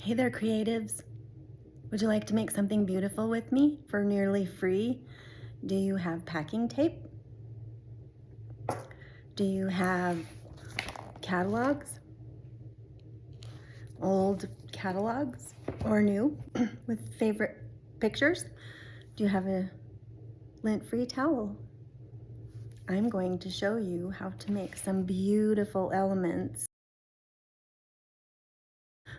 Hey there, creatives. Would you like to make something beautiful with me for nearly free? Do you have packing tape? Do you have catalogs? Old catalogs or new with favorite pictures? Do you have a lint-free towel? I'm going to show you how to make some beautiful elements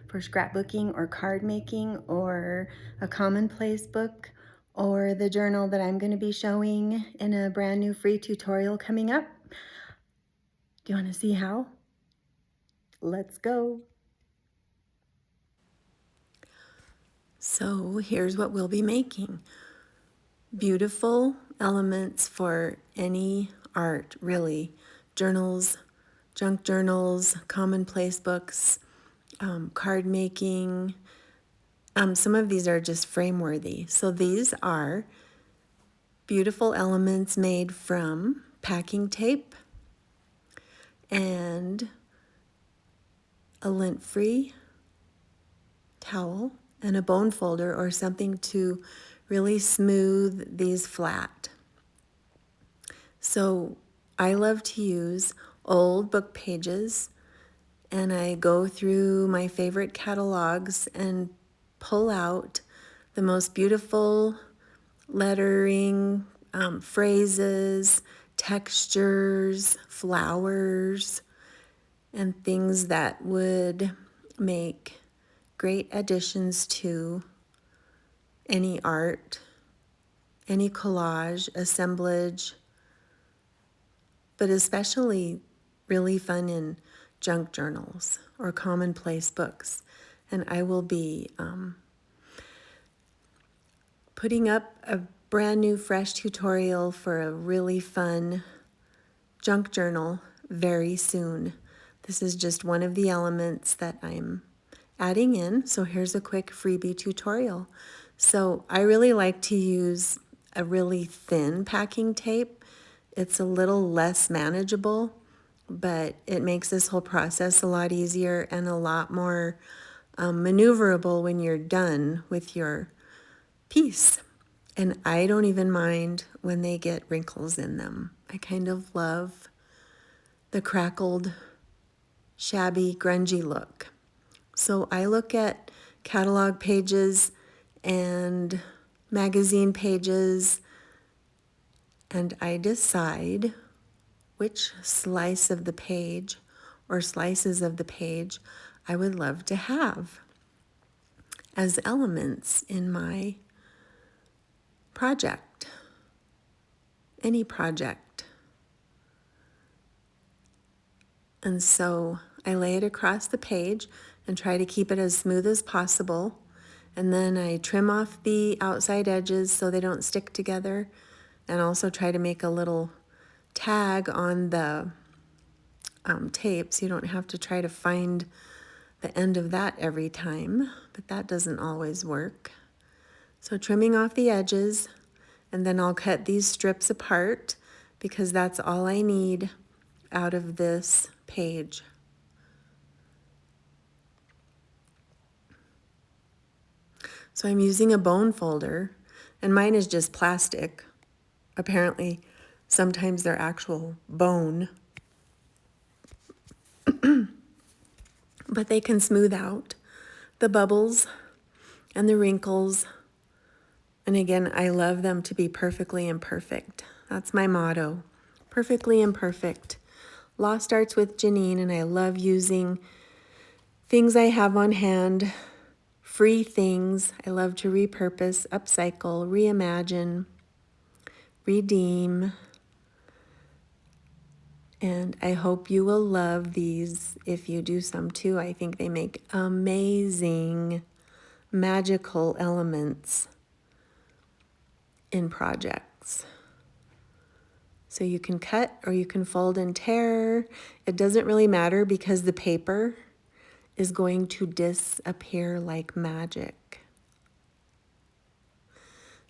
for scrapbooking or card making or a commonplace book or the journal that I'm going to be showing in a brand new free tutorial coming up. Do you want to see how? Let's go. So here's what we'll be making. Beautiful elements for any art, really. Journals, junk journals, commonplace books, card making. Some of these are just frame worthy. So these are beautiful elements made from packing tape and a lint-free towel and a bone folder or something to really smooth these flat. So I love to use old book pages, and I go through my favorite catalogs and pull out the most beautiful lettering, phrases, textures, flowers, and things that would make great additions to any art, any collage, assemblage, but especially really fun in junk journals or commonplace books. And I will be putting up a brand new fresh tutorial for a really fun junk journal very soon. This is just one of the elements that I'm adding in. So here's a quick freebie tutorial. So I really like to use a really thin packing tape. It's a little less manageable, but it makes this whole process a lot easier and a lot more maneuverable when you're done with your piece. And I don't even mind when they get wrinkles in them. I kind of love the crackled, shabby, grungy look. So I look at catalog pages and magazine pages, and I decide which slice of the page or slices of the page I would love to have as elements in my project, any project. And so I lay it across the page and try to keep it as smooth as possible. And then I trim off the outside edges so they don't stick together, and also try to make a little tag on the tape so you don't have to try to find the end of that every time, but that doesn't always work. So trimming off the edges, and then I'll cut these strips apart because that's all I need out of this page. So I'm using a bone folder, and mine is just plastic. Apparently, sometimes they're actual bone, but they can smooth out the bubbles and the wrinkles. And again, I love them to be perfectly imperfect. That's my motto, perfectly imperfect. Law starts with Janine, and I love using things I have on hand, free things. I love to repurpose, upcycle, reimagine, redeem. And I hope you will love these if you do some too. I think they make amazing, magical elements in projects. So you can cut or you can fold and tear. It doesn't really matter because the paper is going to disappear like magic.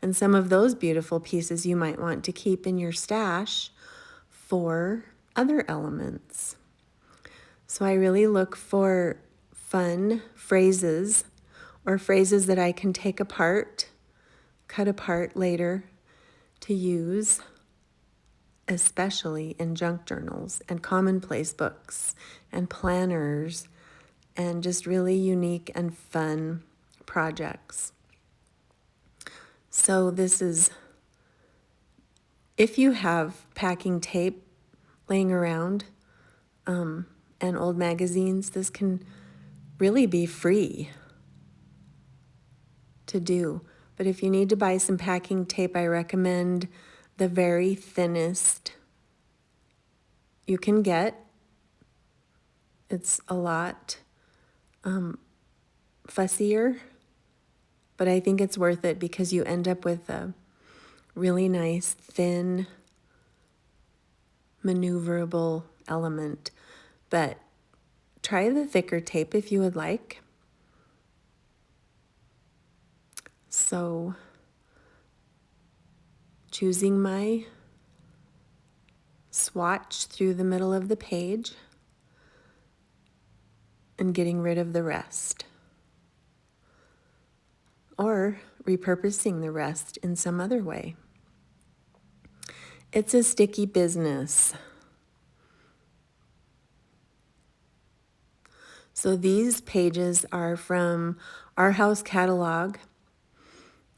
And some of those beautiful pieces you might want to keep in your stash for other elements. So I really look for fun phrases or phrases that I can take apart, cut apart later to use, especially in junk journals and commonplace books and planners and just really unique and fun projects. So this is, if you have packing tape laying around and old magazines, this can really be free to do. But if you need to buy some packing tape, I recommend the very thinnest you can get. It's a lot fussier, but I think it's worth it because you end up with a really nice, thin, maneuverable element. But try the thicker tape if you would like. So, choosing my swatch through the middle of the page and getting rid of the rest. Or repurposing the rest in some other way. It's a sticky business. So these pages are from our house catalog,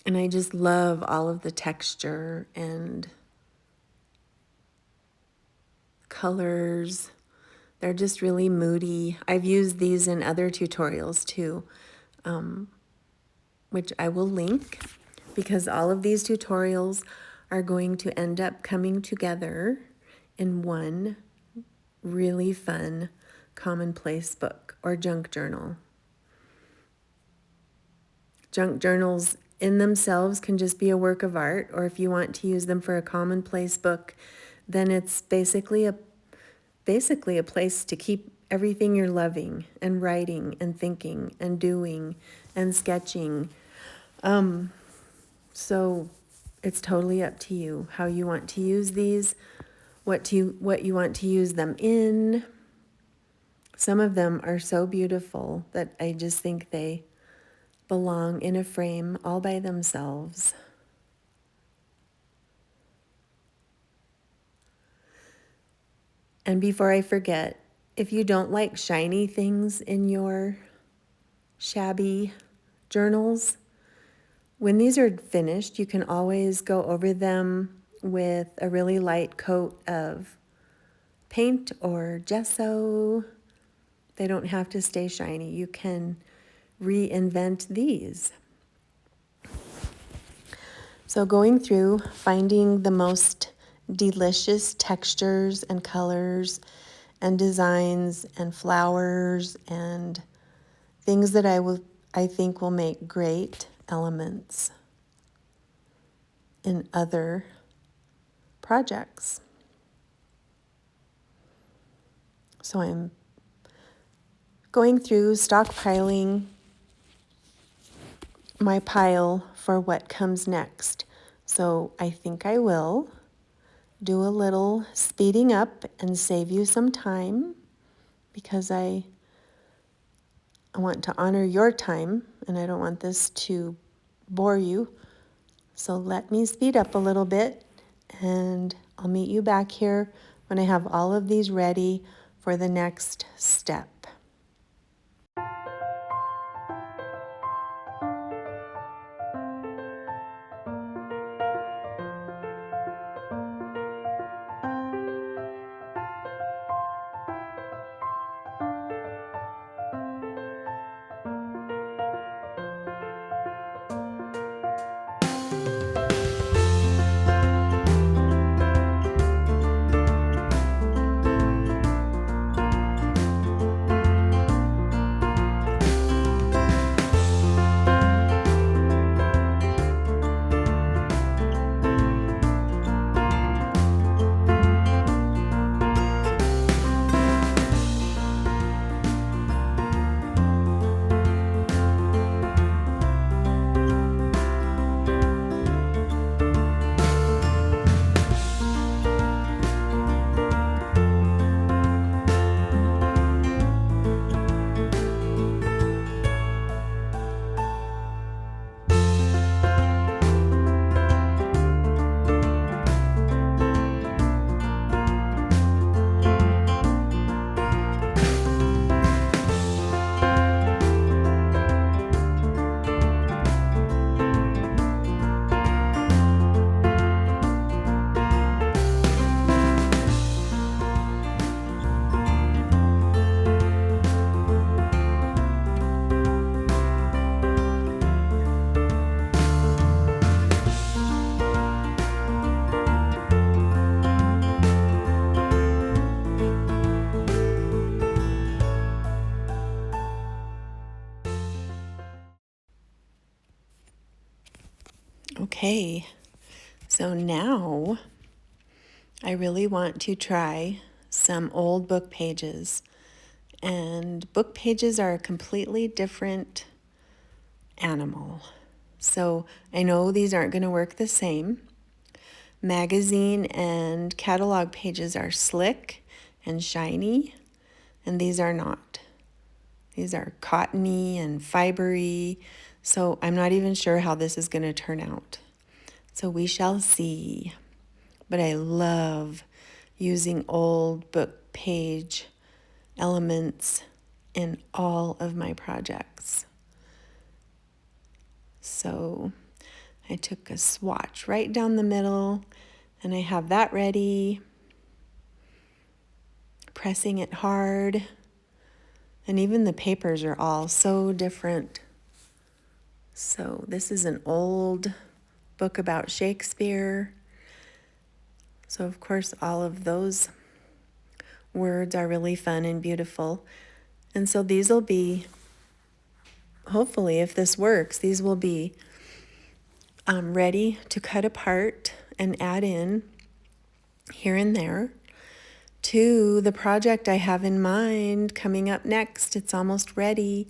and I just love all of the texture and colors. They're just really moody. I've used these in other tutorials too, which I will link, because all of these tutorials are going to end up coming together in one really fun commonplace book or junk journal. Junk journals in themselves can just be a work of art, or if you want to use them for a commonplace book, then it's basically a place to keep everything you're loving and writing and thinking and doing and sketching. So it's totally up to you how you want to use these, what you want to use them in. Some of them are so beautiful that I just think they belong in a frame all by themselves. And before I forget, if you don't like shiny things in your shabby journals, when these are finished, you can always go over them with a really light coat of paint or gesso. They don't have to stay shiny. You can reinvent these. So going through, finding the most delicious textures and colors and designs and flowers and things that I think will make great elements in other projects. So I'm going through stockpiling my pile for what comes next. So I think I will do a little speeding up and save you some time, because I want to honor your time and I don't want this to bore you. So let me speed up a little bit, and I'll meet you back here when I have all of these ready for the next step. Okay, so now I really want to try some old book pages. And book pages are a completely different animal. So I know these aren't going to work the same. Magazine and catalog pages are slick and shiny, and these are not. These are cottony and fibery, so I'm not even sure how this is going to turn out. So we shall see. But I love using old book page elements in all of my projects. So I took a swatch right down the middle, and I have that ready, pressing it hard. And even the papers are all so different. So this is an old book about Shakespeare. So of course all of those words are really fun and beautiful. And so these will be, hopefully if this works, these will be ready to cut apart and add in here and there to the project I have in mind coming up next. It's almost ready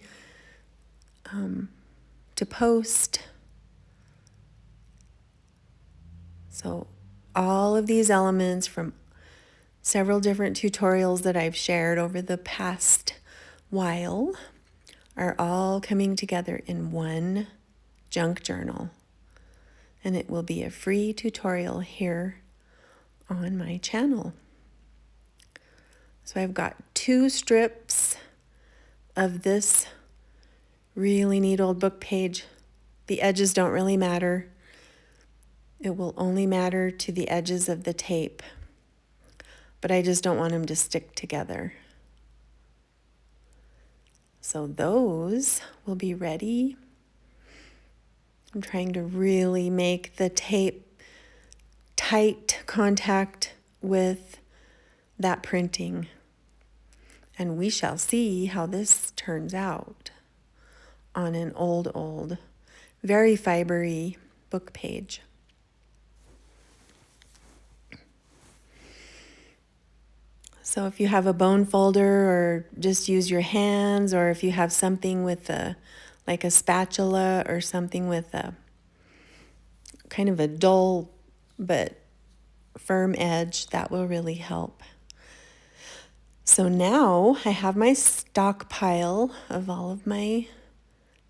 to post. So all of these elements from several different tutorials that I've shared over the past while are all coming together in one junk journal. And it will be a free tutorial here on my channel. So I've got 2 strips of this really neat old book page. The edges don't really matter. It will only matter to the edges of the tape, but I just don't want them to stick together. So those will be ready. I'm trying to really make the tape tight contact with that printing. And we shall see how this turns out on an old, very fibery book page. So if you have a bone folder, or just use your hands, or if you have something with like a spatula or something with a kind of a dull but firm edge, that will really help. So now I have my stockpile of all of my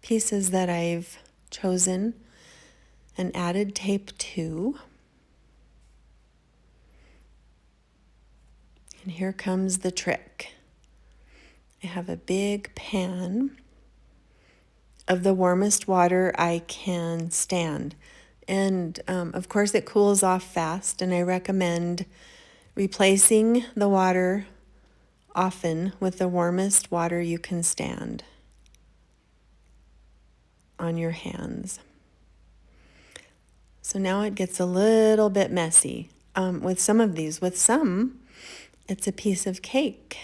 pieces that I've chosen and added tape to. And here comes the trick. I have a big pan of the warmest water I can stand. And of course it cools off fast, and I recommend replacing the water often with the warmest water you can stand on your hands. So now it gets a little bit messy with some of these. With some, it's a piece of cake.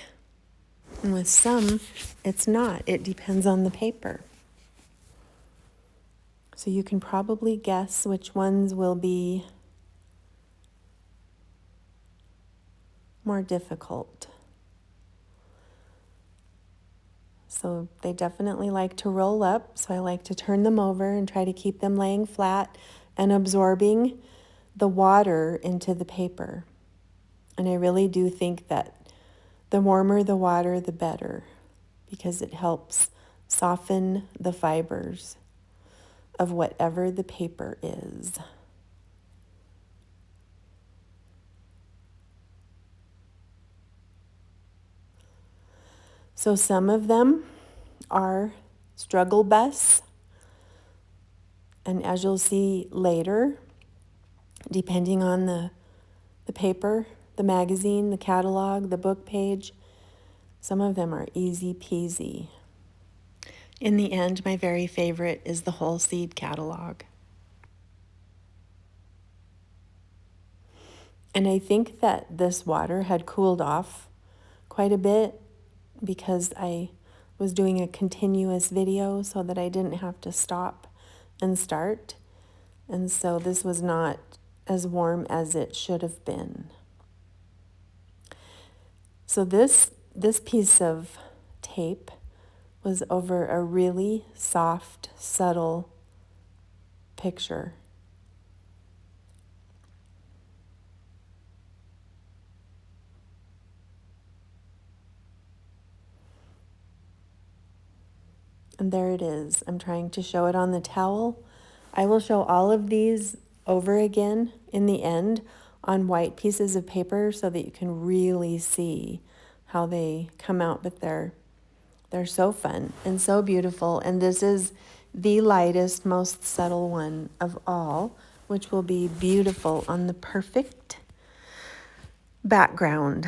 And with some, it's not. It depends on the paper. So you can probably guess which ones will be more difficult. So they definitely like to roll up, so I like to turn them over and try to keep them laying flat and absorbing the water into the paper. And I really do think that the warmer the water, the better, because it helps soften the fibers of whatever the paper is. So some of them are struggle bus, and as you'll see later, depending on the paper, the magazine, the catalog, the book page, some of them are easy peasy. In the end, my very favorite is the whole seed catalog. And I think that this water had cooled off quite a bit because I was doing a continuous video so that I didn't have to stop and start. And so this was not as warm as it should have been. So this piece of tape was over a really soft, subtle picture. And there it is. I'm trying to show it on the towel. I will show all of these over again in the end on white pieces of paper so that you can really see how they come out, but they're so fun and so beautiful. And this is the lightest, most subtle one of all, which will be beautiful on the perfect background.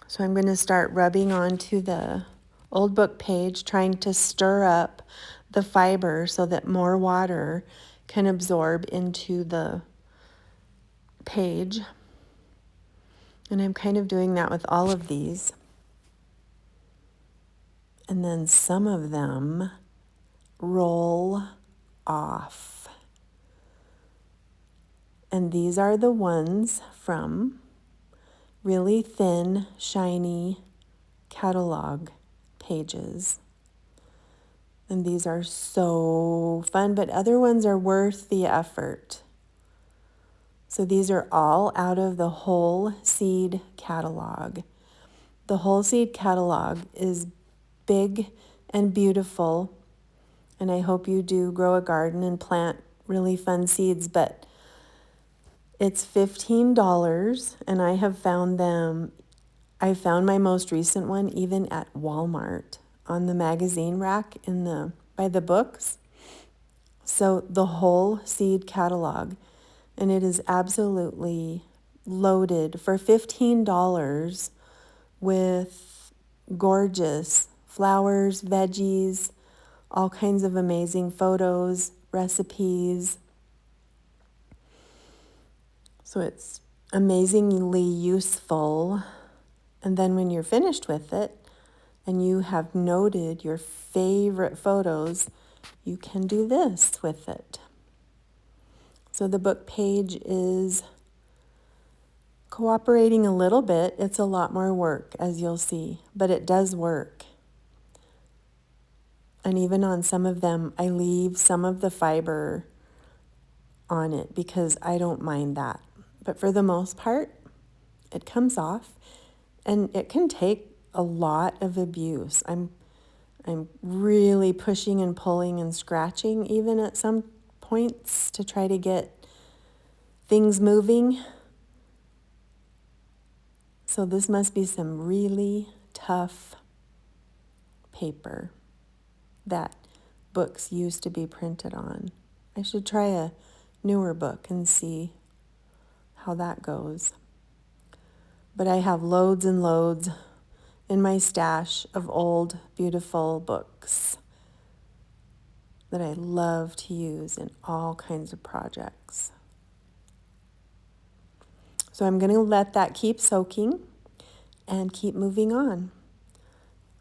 So I'm going to start rubbing onto the old book page, trying to stir up the fiber so that more water can absorb into the page. And I'm kind of doing that with all of these. And then some of them roll off. And these are the ones from really thin, shiny catalog pages. And these are so fun, but other ones are worth the effort. So these are all out of the Whole Seed catalog. The Whole Seed catalog is big and beautiful, and I hope you do grow a garden and plant really fun seeds, but it's $15, and I found my most recent one even at Walmart on the magazine rack by the books. So the Whole Seed catalog, and it is absolutely loaded for $15 with gorgeous flowers, veggies, all kinds of amazing photos, recipes. So it's amazingly useful. And then when you're finished with it and you have noted your favorite photos, you can do this with it. So the book page is cooperating a little bit. It's a lot more work, as you'll see, but it does work. And even on some of them, I leave some of the fiber on it because I don't mind that. But for the most part, it comes off, and it can take a lot of abuse. I'm really pushing and pulling and scratching even at some points to try to get things moving. So this must be some really tough paper that books used to be printed on. I should try a newer book and see how that goes. But I have loads and loads in my stash of old, beautiful books that I love to use in all kinds of projects. So I'm going to let that keep soaking and keep moving on.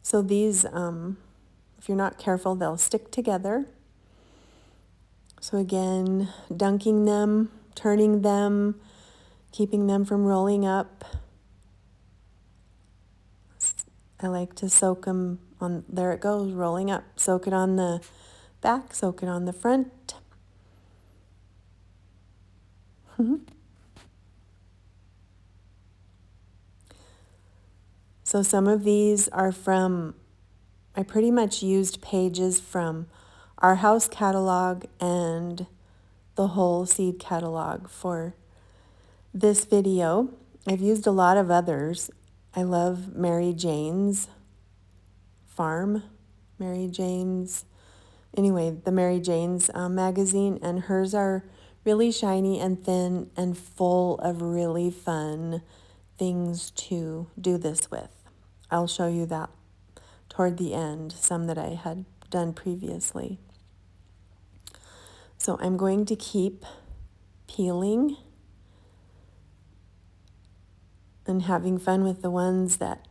So these, if you're not careful, they'll stick together. So again, dunking them, turning them, keeping them from rolling up. I like to soak them on, there it goes, rolling up. Soak it on the back, soak it on the front. So some of these are from, I pretty much used pages from our house catalog and the Whole Seed catalog for this video. I've used a lot of others. I love Mary Jane's Farm, Mary Jane's, anyway, the Mary Jane's magazine, and hers are really shiny and thin and full of really fun things to do this with. I'll show you that toward the end, some that I had done previously. So I'm going to keep peeling and having fun with the ones that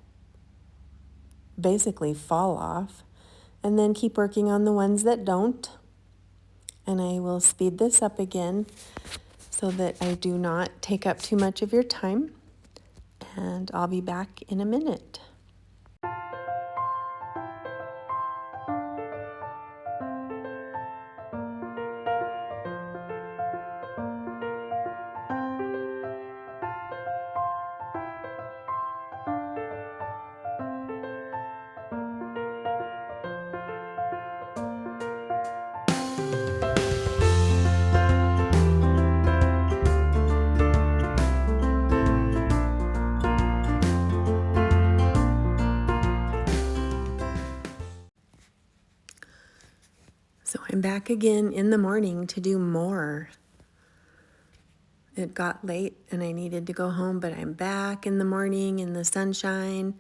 basically fall off, and then keep working on the ones that don't. And I will speed this up again so that I do not take up too much of your time. And I'll be back in a minute. So I'm back again in the morning to do more. It got late and I needed to go home, but I'm back in the morning in the sunshine,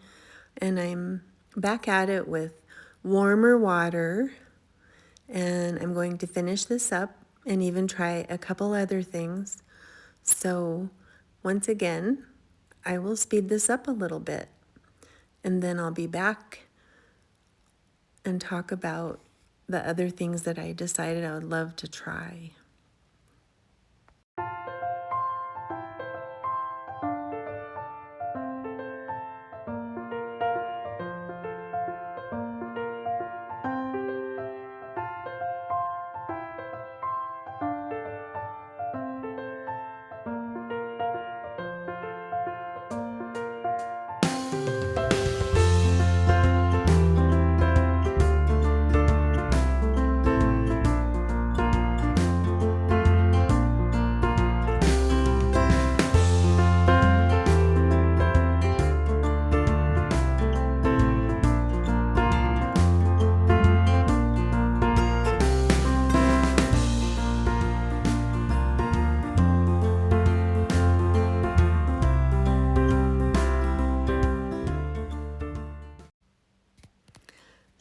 and I'm back at it with warmer water, and I'm going to finish this up and even try a couple other things. So once again, I will speed this up a little bit, and then I'll be back and talk about the other things that I decided I would love to try.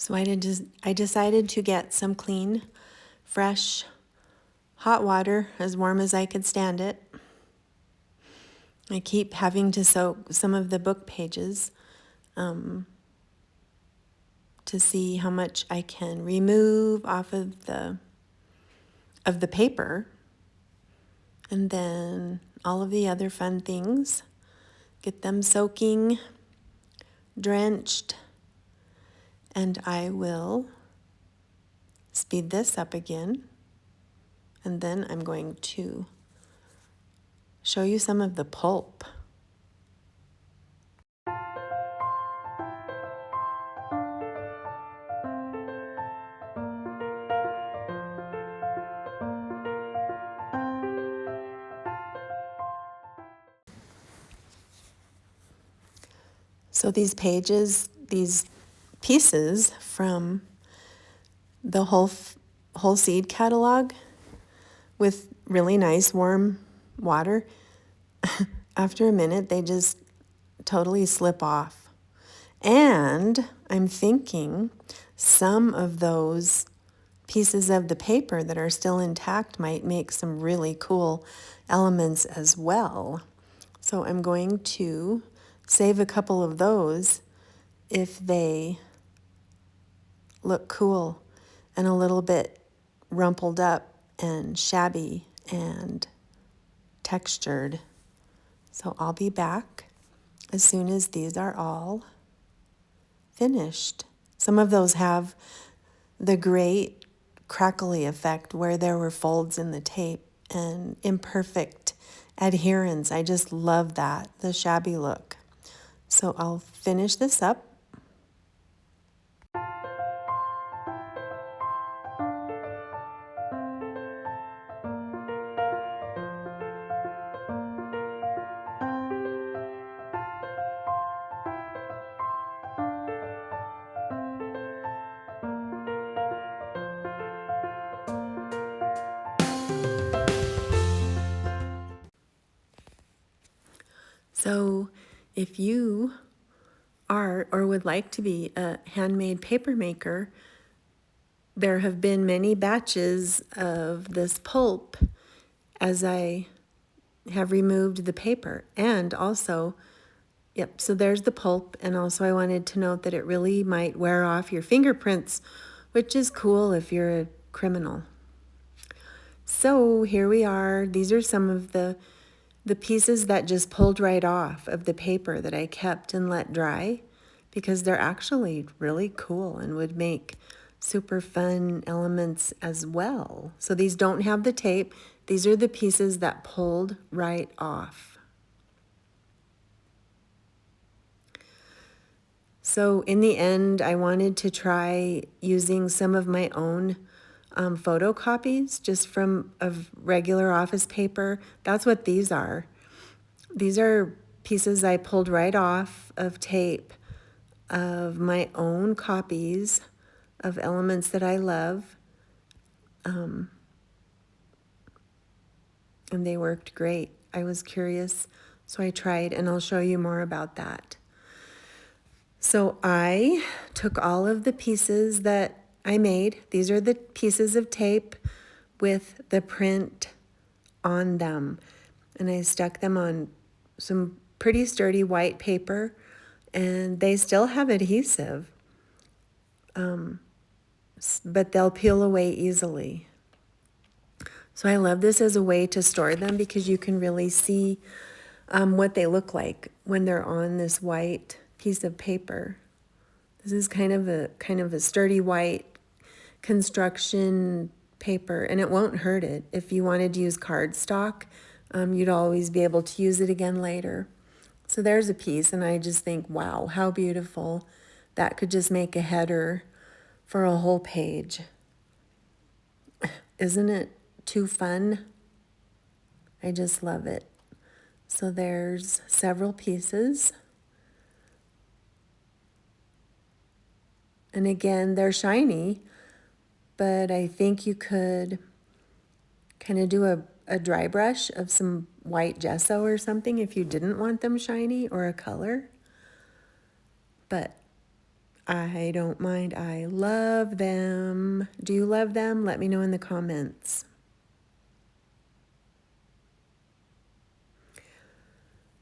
So I decided to get some clean, fresh, hot water, as warm as I could stand it. I keep having to soak some of the book pages to see how much I can remove off of the paper, and then all of the other fun things. Get them soaking, drenched, and I will speed this up again, and then I'm going to show you some of the pulp. So these pages, these pieces from the whole seed catalog with really nice warm water, after a minute they just totally slip off. And I'm thinking some of those pieces of the paper that are still intact might make some really cool elements as well. So I'm going to save a couple of those if they look cool and a little bit rumpled up and shabby and textured. So I'll be back as soon as these are all finished. Some of those have the great crackly effect where there were folds in the tape and imperfect adherence. I just love that, the shabby look. So I'll finish this up. So if you are or would like to be a handmade paper maker, there have been many batches of this pulp as I have removed the paper. And also, so there's the pulp. And also I wanted to note that it really might wear off your fingerprints, which is cool if you're a criminal. So here we are. These are some of the pieces that just pulled right off of the paper that I kept and let dry, because they're actually really cool and would make super fun elements as well. So these don't have the tape. These are the pieces that pulled right off. So in the end, I wanted to try using some of my own photocopies just from of regular office paper. That's what these are. These are pieces I pulled right off of tape of my own copies of elements that I love. And they worked great. I was curious, so I tried, and I'll show you more about that. So I took all of the pieces that I made. These are the pieces of tape with the print on them. And I stuck them on some pretty sturdy white paper, and they still have adhesive, but they'll peel away easily. So I love this as a way to store them, because you can really see what they look like when they're on this white piece of paper. This is kind of a sturdy white construction paper, and it won't hurt it. If you wanted to use cardstock, you'd always be able to use it again later. So there's a piece, and I just think, wow, how beautiful. That could just make a header for a whole page. Isn't it too fun? I just love it. So there's several pieces. And again, they're shiny, but I think you could kind of do a dry brush of some white gesso or something if you didn't want them shiny, or a color. But I don't mind. I love them. Do you love them? Let me know in the comments.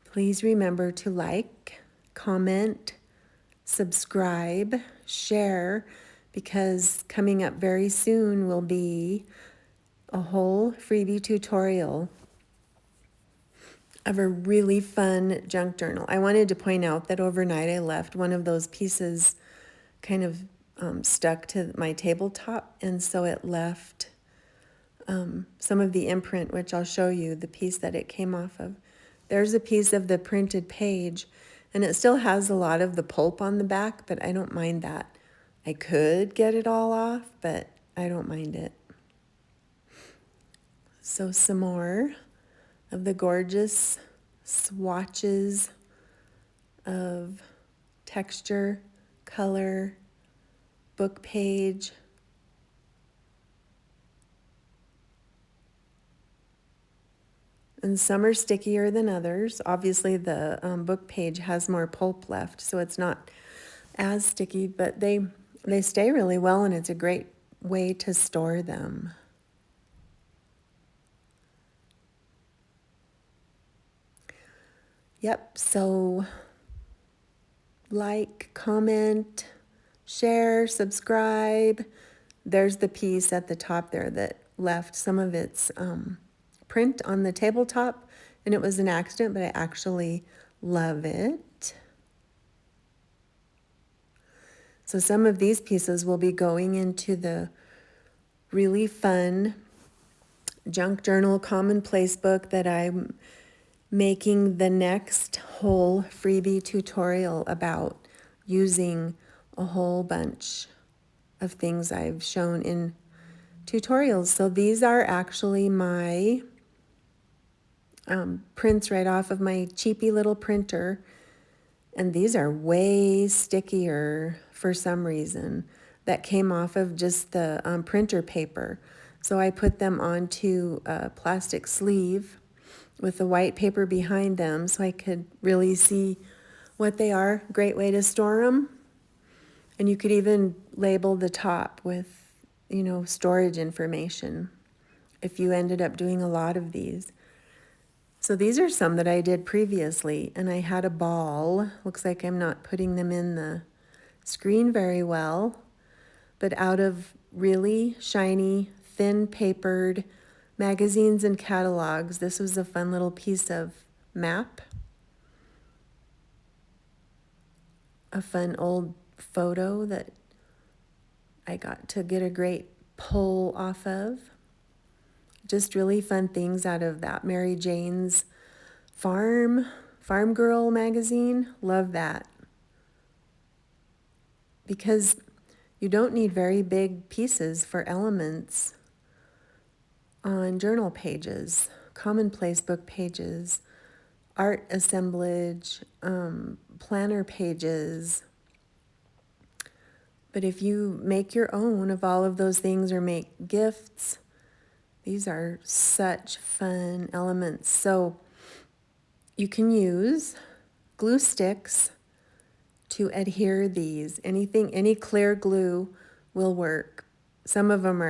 Please remember to like, comment, subscribe, share, because coming up very soon will be a whole freebie tutorial of a really fun junk journal. I wanted to point out that overnight I left one of those pieces kind of stuck to my tabletop, and so it left some of the imprint, which I'll show you the piece that it came off of. There's a piece of the printed page, and it still has a lot of the pulp on the back, but I don't mind that. I could get it all off, but I don't mind it. So some more of the gorgeous swatches of texture, color, book page. And some are stickier than others. Obviously the book page has more pulp left, so it's not as sticky, but they stay really well, and it's a great way to store them. Yep, so like, comment, share, subscribe. There's the piece at the top there that left some of its print on the tabletop, and it was an accident, but I actually love it. So some of these pieces will be going into the really fun junk journal commonplace book that I'm making the next whole freebie tutorial about, using a whole bunch of things I've shown in tutorials. So these are actually my prints right off of my cheapy little printer, and these are way stickier for some reason. That came off of just the printer paper. So I put them onto a plastic sleeve with the white paper behind them so I could really see what they are. Great way to store them. And you could even label the top with, storage information if you ended up doing a lot of these. So these are some that I did previously, and I had a ball. Looks like I'm not putting them in the screen very well, but out of really shiny, thin papered magazines and catalogs. This was a fun little piece of map, a fun old photo that I got to get a great pull off of. Just really fun things out of that Mary Jane's Farm Girl magazine. Love that. Because you don't need very big pieces for elements on journal pages, commonplace book pages, art assemblage, planner pages. But if you make your own of all of those things or make gifts, these are such fun elements. So you can use glue sticks to adhere these. Any clear glue will work. Some of them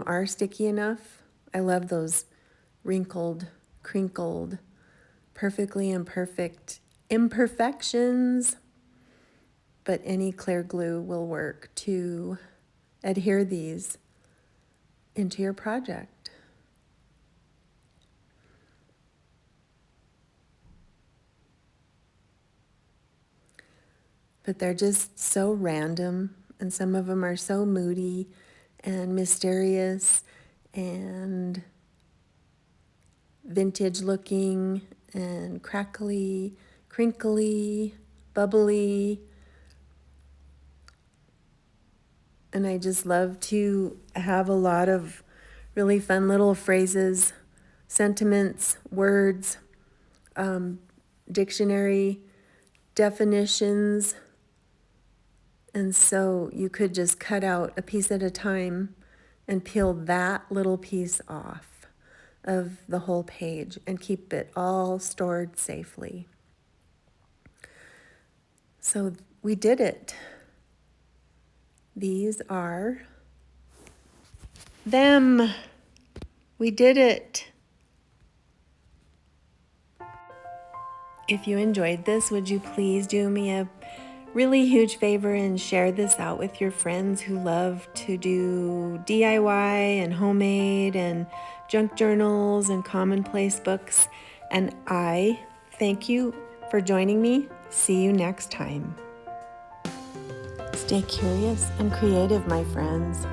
are sticky enough. I love those wrinkled, crinkled, perfectly imperfect imperfections. But any clear glue will work to adhere these into your project. But they're just so random, and some of them are so moody and mysterious and vintage looking and crackly, crinkly, bubbly. And I just love to have a lot of really fun little phrases, sentiments, words, dictionary definitions. And so you could just cut out a piece at a time and peel that little piece off of the whole page and keep it all stored safely. So we did it. These are them. We did it. If you enjoyed this, would you please do me a really huge favor and share this out with your friends who love to do DIY and homemade and junk journals and commonplace books. And I thank you for joining me. See you next time. Stay curious and creative, my friends.